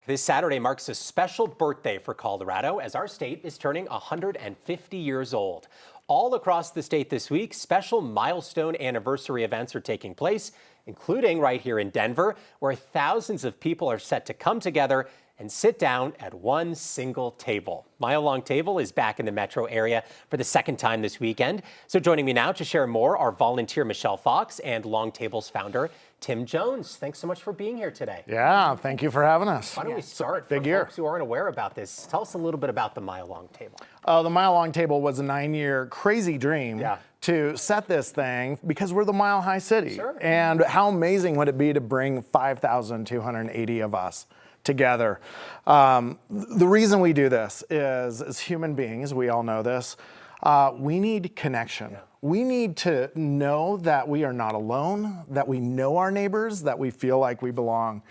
This Saturday marks a special birthday for Colorado as our state is turning 150 years old. All across the state this week, special milestone anniversary events are taking place, including right here in Denver, where thousands of people are set to come together and sit down at one single table. Mile Long Table is back in the metro area for the second time this weekend. So joining me now to share more are volunteer Michelle Fox and Long Table's founder, Tim Jones. Thanks so much for being here today. Yeah, thank you for having us. Why don't we start Big for year. folks who aren't aware about this? Tell us a little bit about the Mile Long Table. The Mile Long Table was a 9-year crazy dream to set this thing because we're the Mile High City. Sure. And how amazing would it be to bring 5,280 of us together? The reason we do this is, as human beings, we all know this, we need connection. We need to know that we are not alone, that we know our neighbors, that we feel like we belong.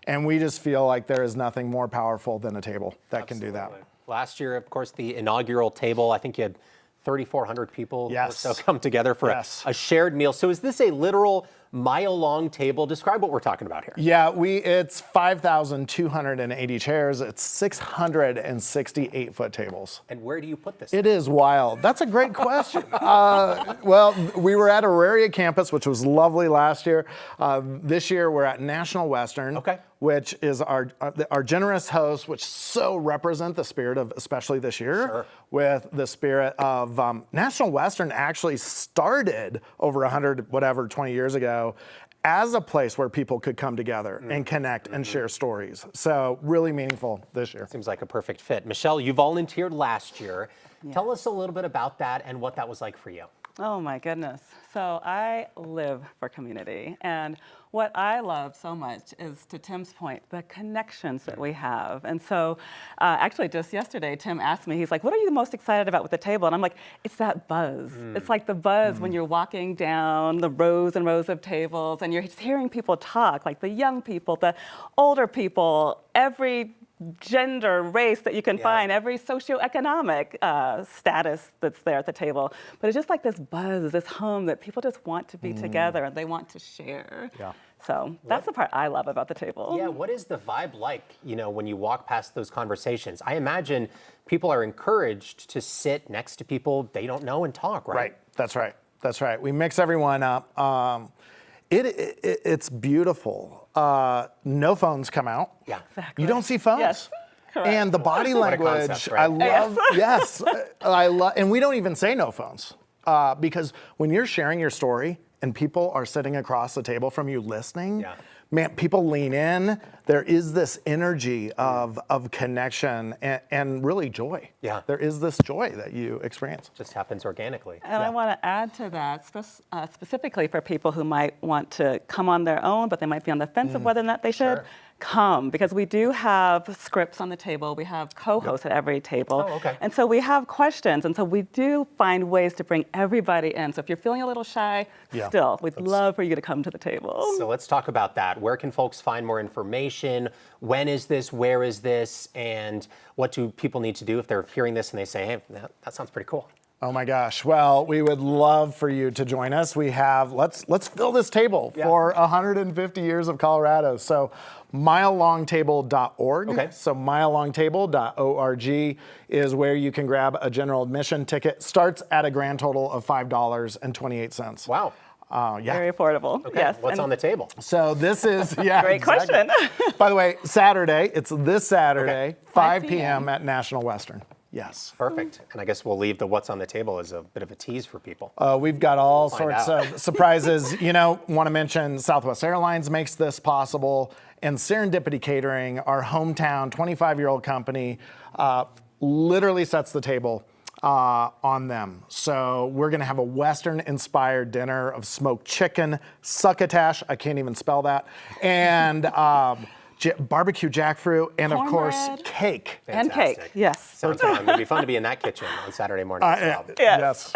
And we just feel like there is nothing more powerful than a table that can do that. Last year, of course, the inaugural table, I think you had 3,400 people or so come together for a shared meal. So is this a literal mile-long table? Describe what we're talking about here. Yeah, it's 5,280 chairs. It's 668-foot tables. And where do you put this? It is wild. That's a great question. Well, we were at Auraria campus, which was lovely last year. This year, we're at National Western. Which is our generous host, which so represent the spirit of, especially this year, with the spirit of National Western actually started over 20 years ago as a place where people could come together and connect and share stories. So really meaningful this year. Seems like a perfect fit. Michelle, you volunteered last year. Tell us a little bit about that and what that was like for you. Oh my goodness. So I live for community, and what I love so much is, to Tim's point, the connections that we have. And so actually just yesterday, Tim asked me, he's like, what are you most excited about with the table? And I'm like, it's that buzz. It's like the buzz when you're walking down the rows and rows of tables and you're just hearing people talk, like the young people, the older people, every gender, race that you can find, every socioeconomic status that's there at the table. But it's just like this buzz, this hum that people just want to be together and they want to share. So that's the part I love about the table. Yeah, what is the vibe like, when you walk past those conversations? I imagine people are encouraged to sit next to people they don't know and talk, right? Right, that's right, that's right. We mix everyone up. It's beautiful. No phones come out. Yeah, you don't see phones. Yes, correct. And the body language, concept, right? I love. I love, and we don't even say no phones because when you're sharing your story and people are sitting across the table from you listening, man, people lean in. There is this energy of connection and really joy. Yeah, there is this joy that you experience. Just happens organically. And I want to add to that, specifically for people who might want to come on their own, but they might be on the fence of whether or not they should come, because we do have scripts on the table. We have co-hosts at every table. And so we have questions. And so we do find ways to bring everybody in. So if you're feeling a little shy, still, we'd love for you to come to the table. So let's talk about that. Where can folks find more information? When is this? Where is this? And what do people need to do if they're hearing this and they say, hey, that sounds pretty cool? Oh my gosh. Well, we would love for you to join us. We have, let's fill this table for 150 years of Colorado. So milelongtable.org. So milelongtable.org is where you can grab a general admission ticket. Starts at a grand total of $5.28. Wow. Very affordable. Yes. What's on the table? So this is, Great question. By the way, Saturday, it's this Saturday, 5 p.m. at National Western. Yes. Perfect. And I guess we'll leave the what's on the table as a bit of a tease for people. We've got all sorts of surprises. Want to mention Southwest Airlines makes this possible, and Serendipity Catering, our hometown 25-year-old company, literally sets the table on them. So we're going to have a Western-inspired dinner of smoked chicken, succotash, I can't even spell that, and barbecue jackfruit, and of course, cake. And cake, yes. Sounds fun. It'd be fun to be in that kitchen on Saturday morning as well. Yes.